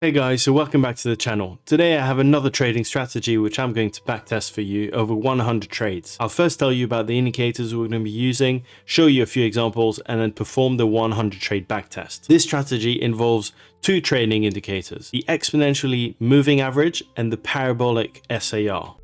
Hey guys, so welcome back to the channel. Today I have another trading strategy which I'm going to backtest for you over 100 trades. I'll first tell you about the indicators we're going to be using, show you a few examples, and then perform the 100 trade backtest. This strategy involves two trading indicators, the exponentially moving average and the parabolic SAR.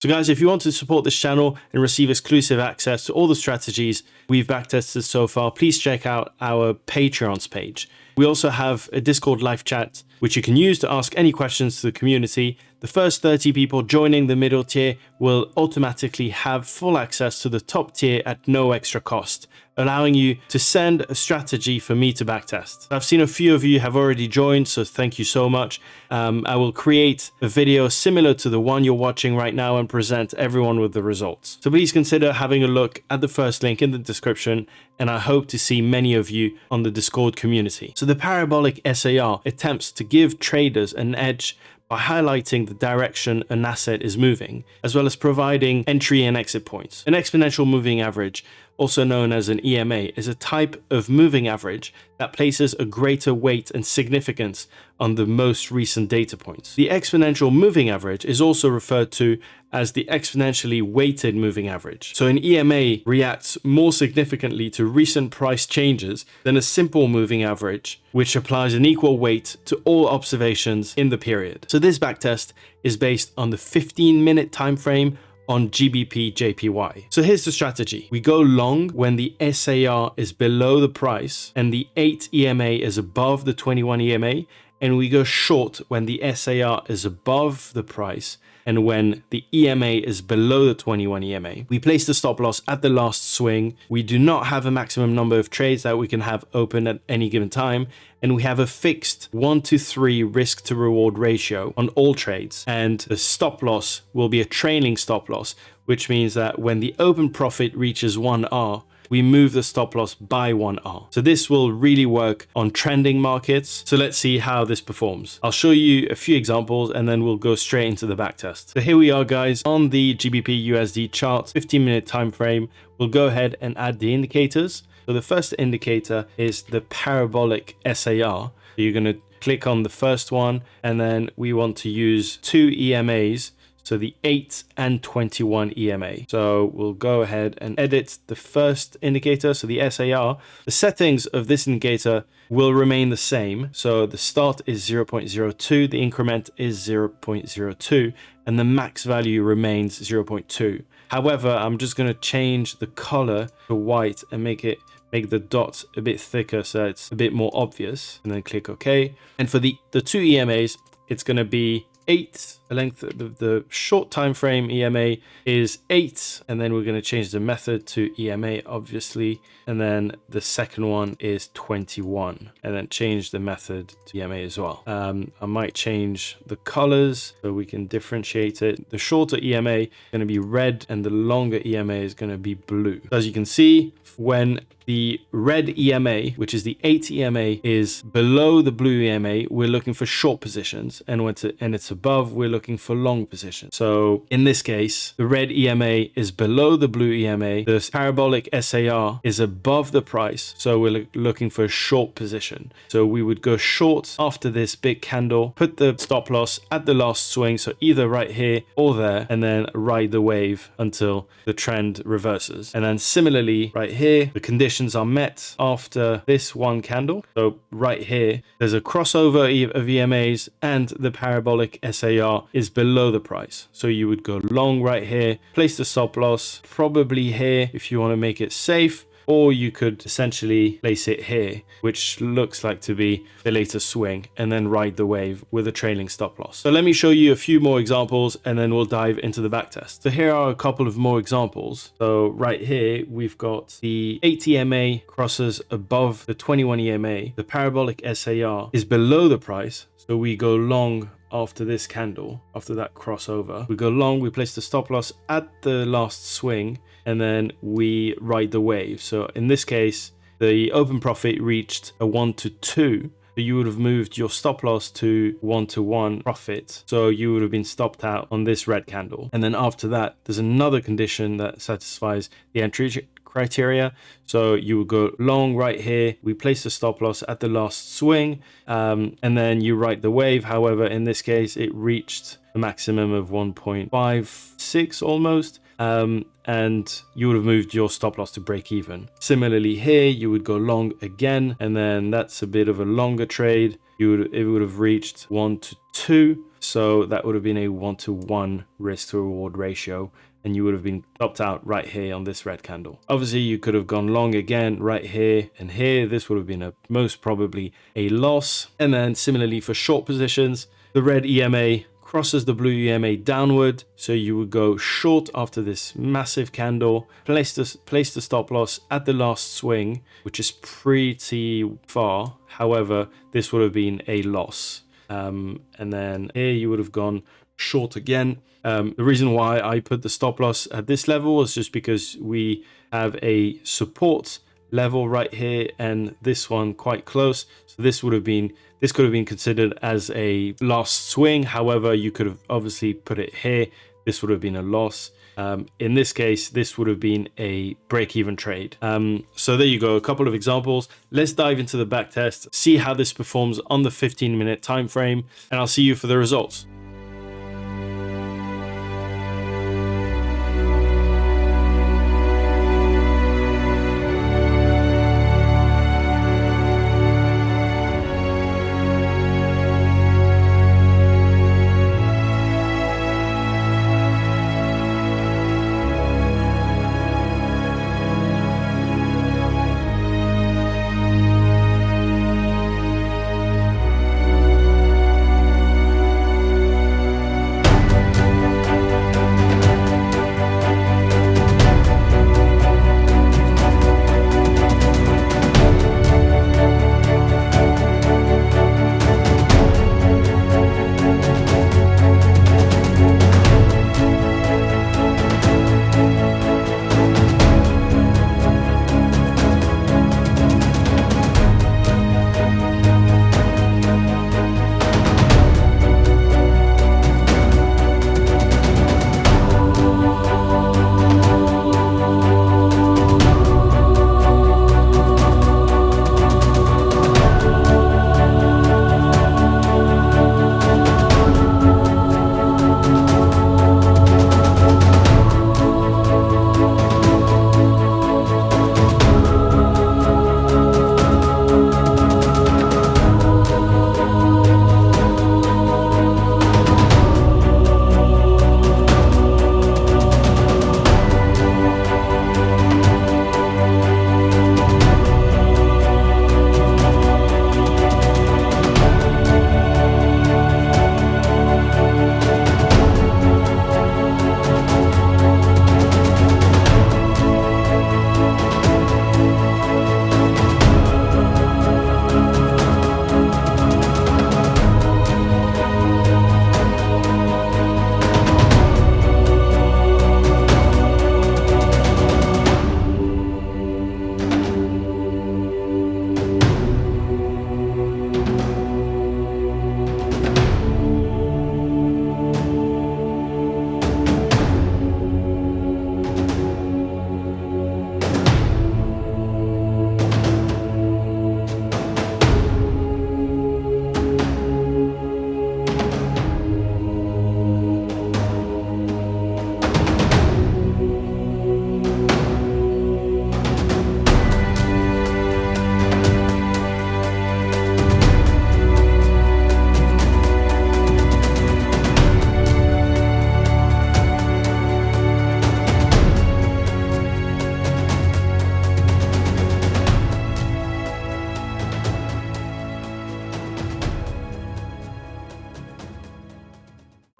So guys, if you want to support this channel and receive exclusive access to all the strategies we've backtested so far, please check out our Patreon's page. We also have a Discord live chat, which you can use to ask any questions to the community. The first 30 people joining the middle tier will automatically have full access to the top tier at no extra cost, allowing you to send a strategy for me to backtest. I've seen a few of you have already joined, so thank you so much. I will create a video similar to the one you're watching right now and present everyone with the results. So please consider having a look at the first link in the description, and I hope to see many of you on the Discord community. So the parabolic SAR attempts to give traders an edge by highlighting the direction an asset is moving, as well as providing entry and exit points. An exponential moving average, also known as an EMA, is a type of moving average that places a greater weight and significance on the most recent data points. The exponential moving average is also referred to as the exponentially weighted moving average. So an EMA reacts more significantly to recent price changes than a simple moving average, which applies an equal weight to all observations in the period. So this backtest is based on the 15-minute time frame on GBP JPY. So here's the strategy. We go long when the SAR is below the price and the 8 EMA is above the 21 EMA, and we go short when the SAR is above the price and when the EMA is below the 21 EMA. We place the stop loss at the last swing. We do not have a maximum number of trades that we can have open at any given time, and we have a fixed 1-to-3 risk to reward ratio on all trades, and the stop loss will be a trailing stop loss, which means that when the open profit reaches 1R, we move the stop loss by 1R. So this will really work on trending markets. So let's see how this performs. I'll show you a few examples and then we'll go straight into the backtest. So here we are, guys, on the GBP USD chart, 15-minute time frame. We'll go ahead and add the indicators. So the first indicator is the parabolic SAR. So you're going to click on the first one, and then we want to use two EMAs. So the 8 and 21 EMA. So we'll go ahead and edit the first indicator, so the SAR. The settings of this indicator will remain the same. So the start is 0.02, the increment is 0.02, and the max value remains 0.2. However, I'm just going to change the color to white and make the dots a bit thicker so it's a bit more obvious, and then click OK. And for the two EMAs, it's going to be 8. The length of the short time frame EMA is 8, and then we're going to change the method to EMA, obviously, and then the second one is 21, and then change the method to EMA as well. I might change the colors so we can differentiate it. The shorter EMA is going to be red, and the longer EMA is going to be blue. So as you can see, when the red EMA, which is the 8 EMA, is below the blue EMA, we're looking for short positions, and when it's above, we're looking for long positions. So in this case, the red EMA is below the blue EMA, the parabolic SAR is above the price, so we're looking for a short position. So we would go short after this big candle, put the stop loss at the last swing, so either right here or there, and then ride the wave until the trend reverses. And then similarly, right here, the conditions are met after this one candle. So right here, there's a crossover of EMAs and the parabolic SAR is below the price. So you would go long right here, place the stop loss probably here if you want to make it safe, or you could essentially place it here, which looks like to be the later swing, and then ride the wave with a trailing stop loss. So let me show you a few more examples and then we'll dive into the backtest. So here are a couple of more examples. So right here, we've got the 8 EMA crosses above the 21 EMA. The parabolic SAR is below the price. So we go long after this candle, after that crossover. We go long, we place the stop loss at the last swing, and then we ride the wave. So in this case, the open profit reached a 1-to-2 you would have moved your stop loss to 1-to-1 profit. So you would have been stopped out on this red candle. And then after that, there's another condition that satisfies the entry criteria. So you would go long right here. We place the stop loss at the last swing, and then you write the wave. However, in this case, it reached a maximum of 1.56 almost. And you would have moved your stop loss to break even. Similarly here, you would go long again, and then that's a bit of a longer trade. It would have reached 1-to-2. So that would have been a 1-to-1 risk to reward ratio, and you would have been stopped out right here on this red candle. Obviously, you could have gone long again right here and here. This would have been most probably a loss. And then similarly for short positions, the red EMA crosses the blue EMA downward, so you would go short after this massive candle, place the stop loss at the last swing, which is pretty far. However, this would have been a loss. And then here you would have gone short again. The reason why I put the stop loss at this level was just because we have a support level right here and this one quite close. So this could have been considered as a last swing. However, you could have obviously put it here. This would have been a loss. In this case, this would have been a break-even trade. So there you go, a couple of examples. Let's dive into the back test, see how this performs on the 15-minute time frame, and I'll see you for the results.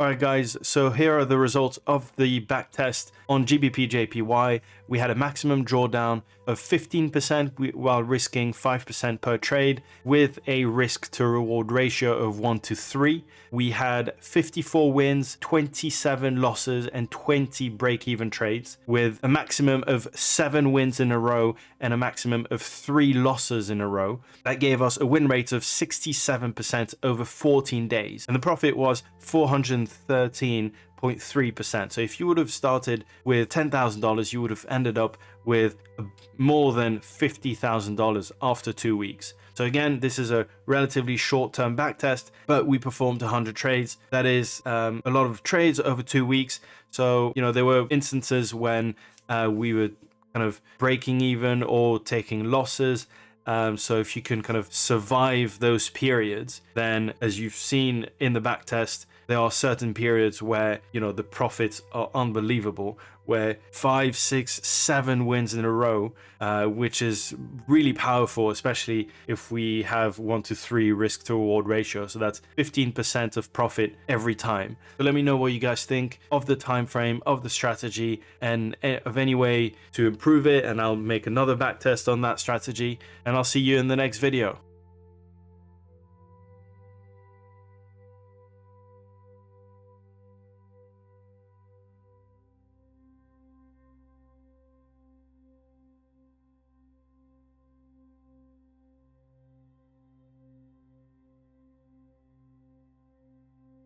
Alright guys, so here are the results of the backtest on GBP JPY. We had a maximum drawdown of 15% while risking 5% per trade with a risk to reward ratio of 1:3. We had 54 wins, 27 losses and 20 break-even trades with a maximum of 7 wins in a row and a maximum of 3 losses in a row. That gave us a win rate of 67% over 14 days and the profit was 413.3%. So if you would have started with $10,000, you would have ended up with more than $50,000 after 2 weeks. So again, this is a relatively short-term backtest, but we performed 100 trades. That is a lot of trades over 2 weeks. So, you know, there were instances when we were kind of breaking even or taking losses. So if you can kind of survive those periods, then as you've seen in the backtest, there are certain periods where, you know, the profits are unbelievable, where 5, 6, 7 wins in a row, which is really powerful, especially if we have 1:3 risk to reward ratio. So that's 15% of profit every time. So let me know what you guys think of the time frame, of the strategy, and of any way to improve it. And I'll make another backtest on that strategy. And I'll see you in the next video.